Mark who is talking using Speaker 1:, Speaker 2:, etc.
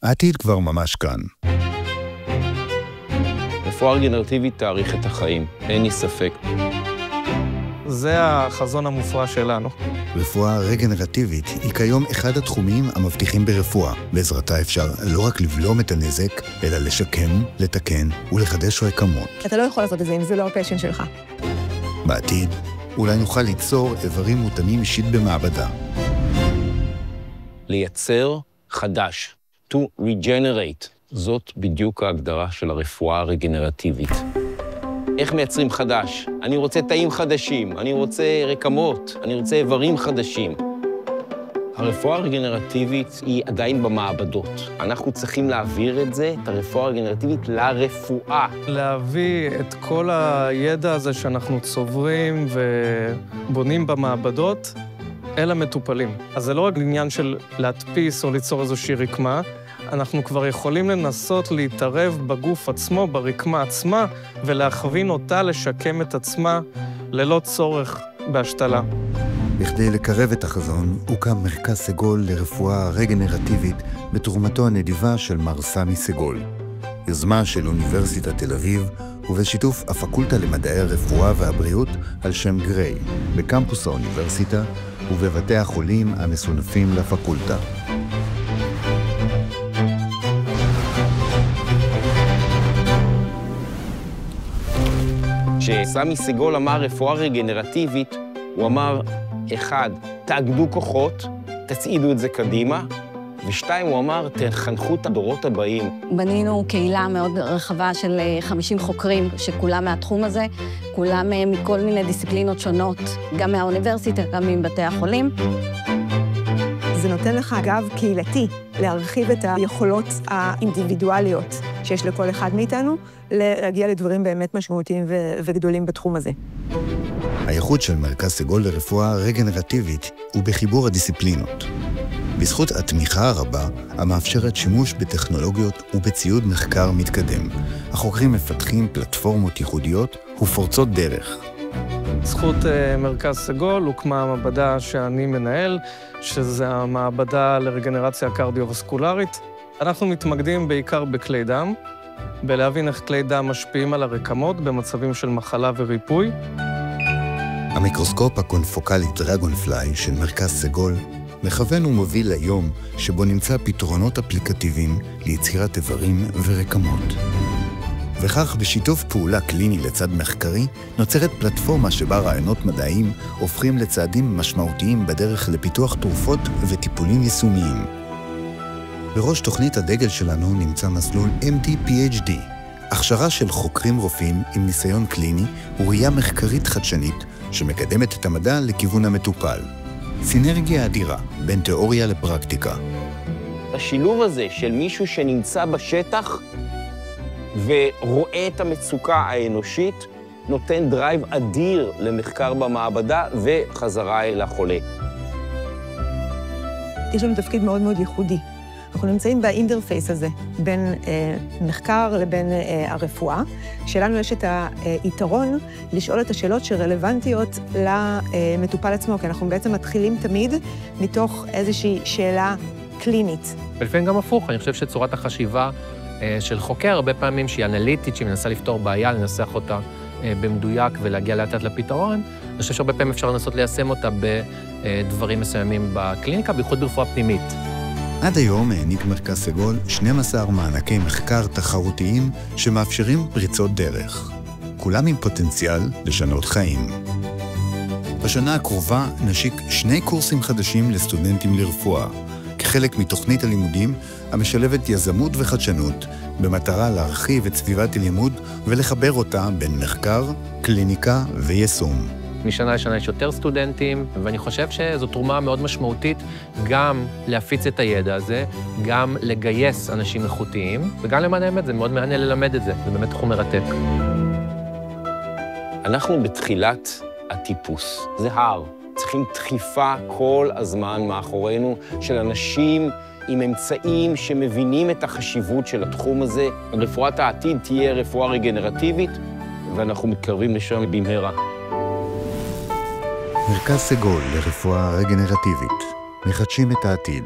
Speaker 1: העתיד כבר ממש כאן.
Speaker 2: רפואה רגנרטיבית תאריך את החיים, אין לי ספק.
Speaker 3: זה החזון המופרע שלנו.
Speaker 1: רפואה רגנרטיבית היא כיום אחד התחומים המבטיחים ברפואה. בעזרתה אפשר לא רק לבלום את הנזק, אלא לשקם, לתקן ולחדש רקמות.
Speaker 4: אתה לא יכול לעשות את זה אם זה לא הפשן שלך.
Speaker 1: בעתיד, אולי נוכל ליצור איברים מותאמים אישית במעבדה.
Speaker 2: לייצר חדש, to regenerate, זאת בדיוק ההגדרה של הרפואה הרגנרטיבית. איך מייצרים חדש? אני רוצה תאים חדשים, אני רוצה רקמות, אני רוצה איברים חדשים. הרפואה הרגנרטיבית היא עדיין במעבדות. אנחנו צריכים להעביר את זה, את הרפואה הרגנרטיבית, לרפואה.
Speaker 3: להביא את כל הידע הזה שאנחנו צוברים ובונים במעבדות אל המטופלים. אז זה לא רק עניין של להדפיס או ליצור איזושהי רקמה, אנחנו כבר יכולים לנסות להתערב בגוף עצמו, ברקמה עצמה, ולהכווין אותה לשקם את עצמה ללא צורך בהשתלה.
Speaker 1: בכדי לקרב את החזון, הוקם מרכז סגול לרפואה רגנרטיבית בתרומתו הנדיבה של מר סמי סגול. יוזמה של אוניברסיטת תל אביב, ובשיתוף הפקולטה למדעי הרפואה והבריאות על שם גריי, בקמפוס האוניברסיטה ובבתי החולים המסונפים לפקולטה.
Speaker 2: כשסמי סגול אמר רפואה רגנרטיבית, הוא אמר, 1, תאגדו כוחות, תצעידו את זה קדימה, ו2, הוא אמר, תחנכו את הדורות הבאים.
Speaker 5: בנינו קהילה מאוד רחבה של 50 חוקרים, שכולם מהתחום הזה, כולם מכל מיני דיסציפלינות שונות, גם מהאוניברסיטה, גם מבתי החולים.
Speaker 4: זה נותן לך גב קהילתי להרחיב את היכולות האינדיבידואליות שיש לכל אחד מאיתנו, להגיע לדברים באמת משמעותיים וגדולים בתחום הזה.
Speaker 1: הייחוד של מרכז סגול לרפואה רגנרטיבית הוא בחיבור הדיסציפלינות. בזכות התמיכה הרבה, המאפשרת שימוש בטכנולוגיות ובציוד מחקר מתקדם. החוקרים מפתחים פלטפורמות ייחודיות ופורצות דרך.
Speaker 3: בזכות מרכז סגול הוקמה המעבדה שאני מנהל, שזה המעבדה לרגנרציה קרדיו-וסקולרית. אנחנו מתמקדים בעיקר בכלי דם, בלהבין איך כלי דם משפיעים על הרקמות במצבים של מחלה וריפוי.
Speaker 1: המיקרוסקופ הקונפוקלי דרגונפליי של מרכז סגול מכוון ומוביל ליום שבו נמצא פתרונות אפליקטיביים ליצירת איברים ורקמות. וכך בשיתוף פעולה קליני לצד מחקרי, נוצרת פלטפורמה שבה רעיונות מדעיים הופכים לצעדים משמעותיים בדרך לפיתוח תרופות וטיפולים יישומיים. בראש תוכנית הדגל שלנו נמצא מסלול MD-PhD, הכשרה של חוקרים רופאים עם ניסיון קליני וראייה מחקרית חדשנית שמקדמת את המדע לכיוון המטופל. סינרגיה אדירה בין תיאוריה לפרקטיקה.
Speaker 2: השילוב הזה של מישהו שנמצא בשטח ורואה את המצוקה האנושית, נותן דרייב אדיר למחקר במעבדה וחזרה אל החולה.
Speaker 4: יש לנו תפקיד מאוד מאוד ייחודי. אנחנו נמצאים באינטרפייס הזה, בין מחקר לבין הרפואה, שלנו יש את היתרון לשאול את השאלות שרלוונטיות למטופל עצמו, כי אנחנו בעצם מתחילים תמיד מתוך איזושהי שאלה קלינית.
Speaker 6: ולפעמים גם הפוך, אני חושב שצורת החשיבה של חוקר, הרבה פעמים שהיא אנליטית, שהיא מנסה לפתור בעיה, לנסח אותה במדויק ולהגיע לאט לפתרון, אני חושב שהרבה פעמים אפשר לנסות ליישם אותה בדברים מסוימים בקליניקה, בייחוד ברפואה פנימית.
Speaker 1: עד היום העניק מרכז סגול 12 מענקי מחקר תחרותיים שמאפשרים פריצות דרך. כולם עם פוטנציאל לשנות חיים. בשנה הקרובה נשיק 2 קורסים חדשים לסטודנטים לרפואה, כחלק מתוכנית הלימודים המשלבת יזמות וחדשנות, במטרה להרחיב את סביבת הלימוד ולחבר אותה בין מחקר, קליניקה ויישום.
Speaker 6: משנה לשנה יש יותר סטודנטים, ואני חושב שזו תרומה מאוד משמעותית גם להפיץ את הידע הזה, גם לגייס אנשים איכותיים, וגם למען האמת, זה מאוד מעניין ללמד את זה, זה באמת תחום מרתק.
Speaker 2: אנחנו בתחילת הטיפוס, זה הר. צריכים דחיפה כל הזמן מאחורינו של אנשים עם אמצעים שמבינים את החשיבות של התחום הזה. רפואת העתיד תהיה רפואה רגנרטיבית, ואנחנו מתקרבים לשם במהרה.
Speaker 1: מרכז סגול לרפואה רגנרטיבית, מחדשים את העתיד.